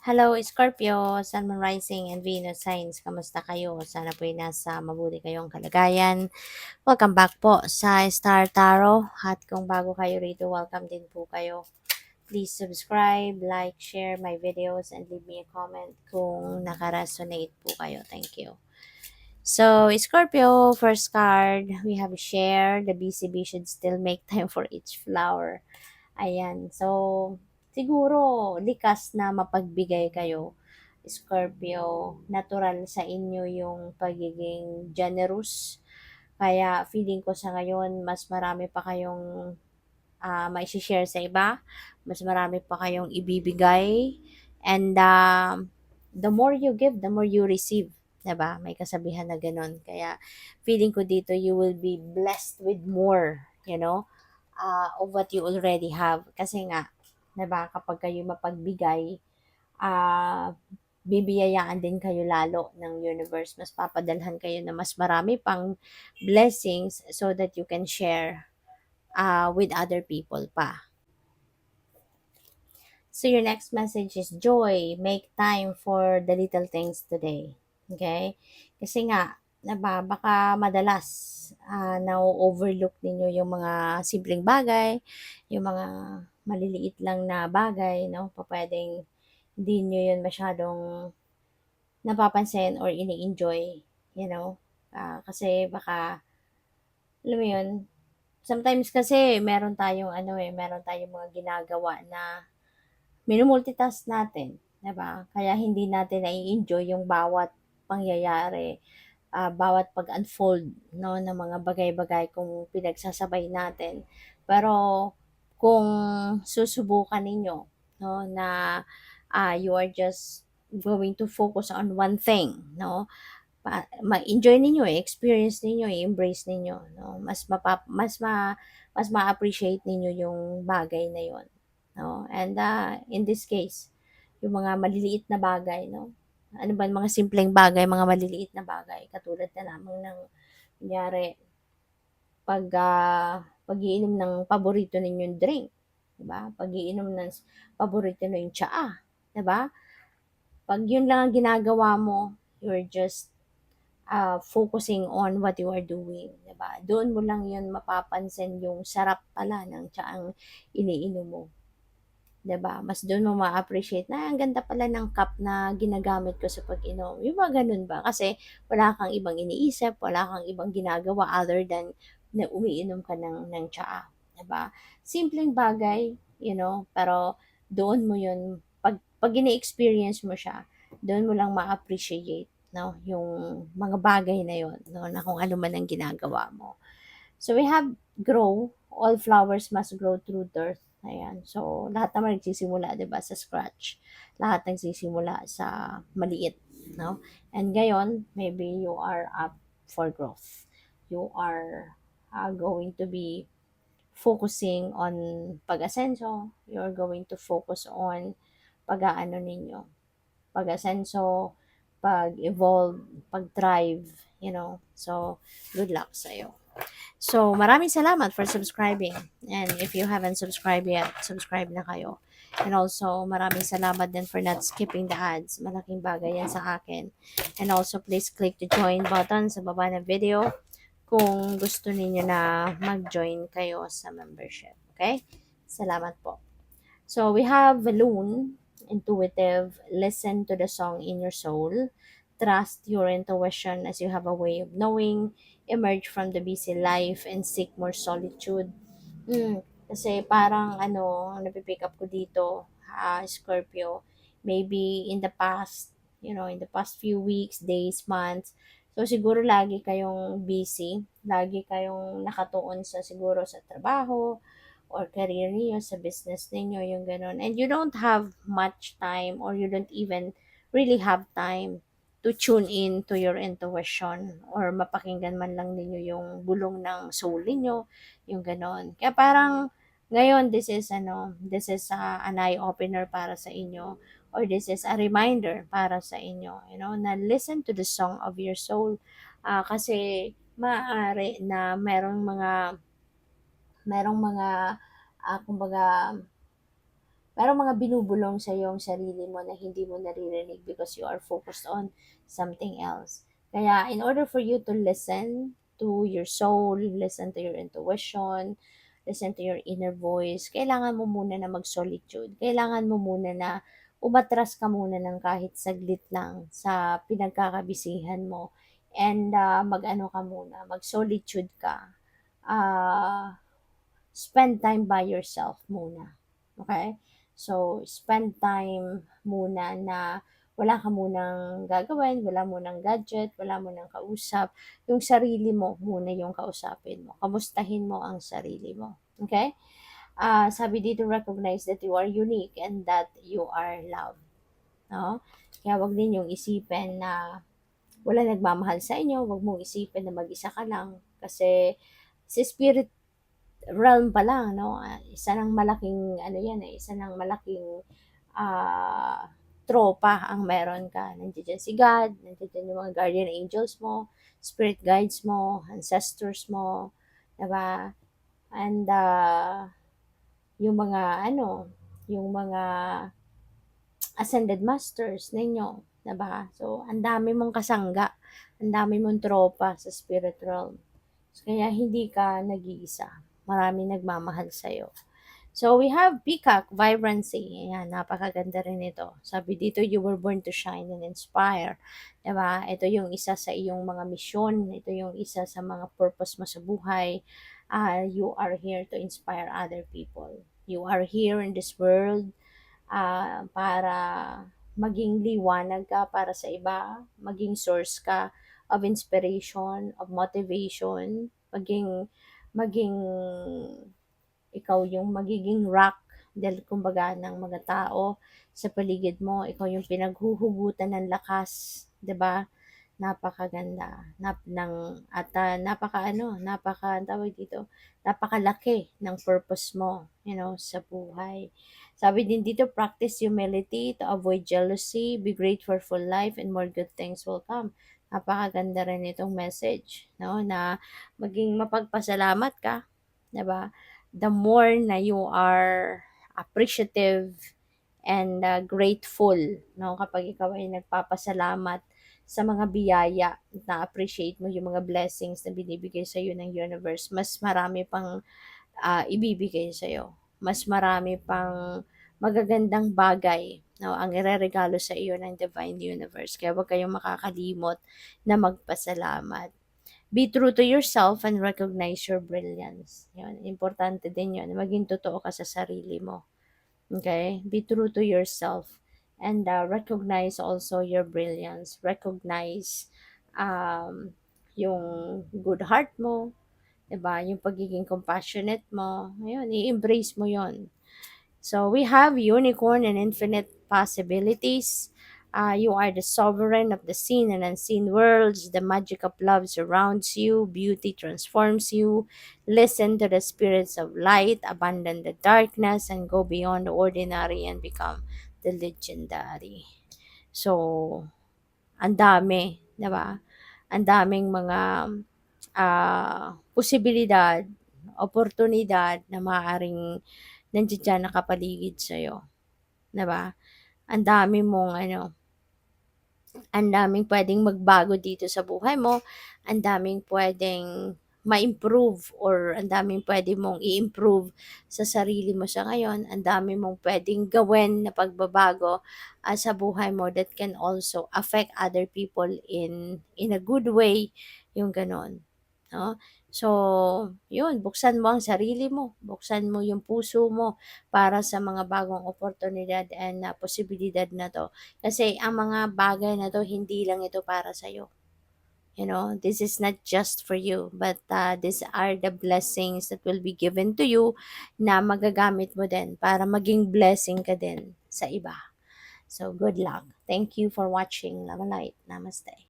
Hello, Scorpio, Sun, Moon, Rising, and Venus signs. Kamusta kayo? Sana po ay nasa mabuti kayong kalagayan. Welcome back po sa Star Tarot. At kung bago kayo rito, welcome din po kayo. Please subscribe, like, share my videos, and leave me a comment kung nakaresonate po kayo. Thank you. So, Scorpio, first card, we have share. The BCB should still make time for each flower. Ayan. So, siguro likas na mapagbigay kayo, Scorpio. Natural sa inyo yung pagiging generous. Kaya feeling ko sa ngayon, mas marami pa kayong mai-share sa iba. Mas marami pa kayong ibibigay. And the more you give, the more you receive. 'Di ba? May kasabihan na ganun. Kaya feeling ko dito, you will be blessed with more, of what you already have. Kasi nga, 'di ba, kapag kayo mapagbigay, bibiyayaan din kayo lalo ng universe. Mas papadalhan kayo na mas marami pang blessings so that you can share with other people pa. So your next message is joy. Make time for the little things today. Okay? Kasi nga, baka madalas na-overlook ninyo yung mga simpleng bagay, yung mga maliliit lang na bagay, no? Pwedeng hindi nyo yun masyadong napapansin or ini-enjoy, you know? Kasi baka, alam mo yun, sometimes kasi meron tayong mga ginagawa na minumultitask natin, 'di ba? Kaya hindi natin nai-enjoy yung bawat pangyayari, bawat pag-unfold, no, ng mga bagay-bagay kung pinagsasabay natin. Pero kung susubukan ninyo, no, na you are just going to focus on one thing, no, ma-enjoy ninyo, experience ninyo, i-embrace ninyo, no, mas ma-appreciate ninyo yung bagay na yon, no. And in this case, yung mga maliliit na bagay, no, ano ba, mga simpleng bagay, mga maliliit na bagay, katulad na lamang ng, kunyari, pag-iinom ng paborito ninyong drink, 'di ba? Pag-iinom ng paborito ninyong tsaa, 'di ba? Pag yun lang ang ginagawa mo, you're just focusing on what you are doing, 'di ba? Doon mo lang 'yun mapapansin yung sarap pala ng tsaang iniinom mo, 'di ba? Mas doon mo ma-appreciate na ang ganda pala ng cup na ginagamit ko sa pag-inom. Yung mga ganun ba? Kasi wala kang ibang iniisip, wala kang ibang ginagawa other than na umiinom ka ng tsaa, 'di ba? Simpleng bagay, pero doon mo 'yun pag ini-experience mo siya, doon mo lang ma-appreciate, no, yung mga bagay na 'yon, no, na kung ano man ang ginagawa mo. So we have grow, all flowers must grow through dirt. Ayan. So lahat naman nagsisimula, 'di ba, sa scratch. Lahat nagsisimula sa maliit, no? And ngayon, maybe you are up for growth. You are going to be focusing on pag-asenso. You're going to focus on pag-aano ninyo, pag-asenso, pag-evolve, pag-thrive, So, good luck sa'yo. So, maraming salamat for subscribing. And if you haven't subscribed yet, subscribe na kayo. And also, maraming salamat din for not skipping the ads. Malaking bagay yan sa akin. And also, please click the join button sa baba ng video kung gusto niyo na mag-join kayo sa membership. Okay? Salamat po. So, we have Loon, intuitive, listen to the song in your soul, trust your intuition as you have a way of knowing, emerge from the busy life, and seek more solitude. Kasi parang napipick up ko dito, Scorpio, maybe in the past, in the past few weeks, days, months, so siguro lagi kayong busy, lagi kayong nakatuon sa siguro sa trabaho, or career niyo, sa business ninyo, yung ganun. And you don't have much time or you don't even really have time to tune in to your intuition or mapakinggan man lang ninyo yung bulong ng soul ninyo, yung ganon. Kaya parang ngayon, this is an eye opener para sa inyo, or this is a reminder para sa inyo, na listen to the song of your soul. Kasi maaari na merong mga kumbaga Merong mga binubulong sa yung sarili mo na hindi mo naririnig because you are focused on something else. Kaya in order for you to listen to your soul, listen to your intuition, listen to your inner voice, kailangan mo muna na mag-solitude. Kailangan mo muna na umatras ka muna ng kahit saglit lang sa pinagkakabisihan mo. And mag-ano ka muna, mag-solitude ka. Spend time by yourself muna. Okay? So, spend time muna na wala ka munang gagawin, wala munang gadget, wala munang kausap. Yung sarili mo muna yung kausapin mo. Kamustahin mo ang sarili mo. Okay? Sabi dito, recognize that you are unique and that you are loved. No? Kaya wag din yung isipin na wala nagmamahal sa inyo, wag mong isipin na mag-isa ka lang. Kasi si spirit realm pa lang, no? Isa ng malaking, ano yan eh, isa ng malaking ah, tropa ang meron ka. Nandiyan si God, nandiyan yung mga guardian angels mo, spirit guides mo, ancestors mo, diba? And yung mga, ano, yung mga ascended masters ninyo, diba? So, ang dami mong kasangga, ang dami mong tropa sa spirit realm. Kaya hindi ka nag-iisa. Marami nagmamahal sa'yo. So, we have peacock, vibrancy. Ayan, napakaganda rin ito. Sabi dito, you were born to shine and inspire. Diba? Ito yung isa sa iyong mga misyon. Ito yung isa sa mga purpose mo sa buhay. You are here to inspire other people. You are here in this world para maging liwanag ka para sa iba, maging source ka of inspiration, of motivation, maging ikaw yung magiging rock dahil kumbaga ng mga tao sa paligid mo, ikaw yung pinaghuhugutan ng lakas, 'di ba? Napakaganda napaka tawag dito, napakalaki ng purpose mo, sa buhay. Sabi din dito, practice humility to avoid jealousy, be grateful for life, and more good things will come. Napakaganda rin itong message, no, na maging mapagpasalamat ka, 'di ba? The more na you are appreciative and grateful, no, kapag ikaw ay nagpapasalamat sa mga biyaya, na-appreciate mo yung mga blessings na binibigay sa iyo ng universe, mas marami pang ibibigay sa iyo. Mas marami pang magagandang bagay, no, ang ireregalo sa iyo ng divine universe. Kaya huwag kayong makakalimot na magpasalamat. Be true to yourself and recognize your brilliance. Yun, importante din yun. Maging totoo ka sa sarili mo. Okay? Be true to yourself and recognize also your brilliance. Recognize um, yung good heart mo, 'di ba? Yung pagiging compassionate mo. Ayun, i-embrace mo 'yon. So we have unicorn and infinite possibilities. You are the sovereign of the seen and unseen worlds. The magic of love surrounds you. Beauty transforms you. Listen to the spirits of light, abandon the darkness, and go beyond the ordinary and become the legendary. So, ang dami, 'di ba? Ang daming mga posibilidad, oportunidad na maaaring nandiyan nakapaligid sa'yo, 'di ba? Ang dami mong ang daming puwedeng magbago dito sa buhay mo, ang daming puwedeng ma-improve or ang daming puwede mong i-improve sa sarili mo sa ngayon, ang dami mong puwedeng gawin na pagbabago, sa buhay mo that can also affect other people in a good way, yung gano'n, 'no? So, yun, buksan mo ang sarili mo, buksan mo yung puso mo para sa mga bagong oportunidad and posibilidad na 'to. Kasi ang mga bagay na 'to, hindi lang ito para sa'yo. This is not just for you, but these are the blessings that will be given to you na magagamit mo din para maging blessing ka din sa iba. So, good luck. Thank you for watching. Love and light. Namaste.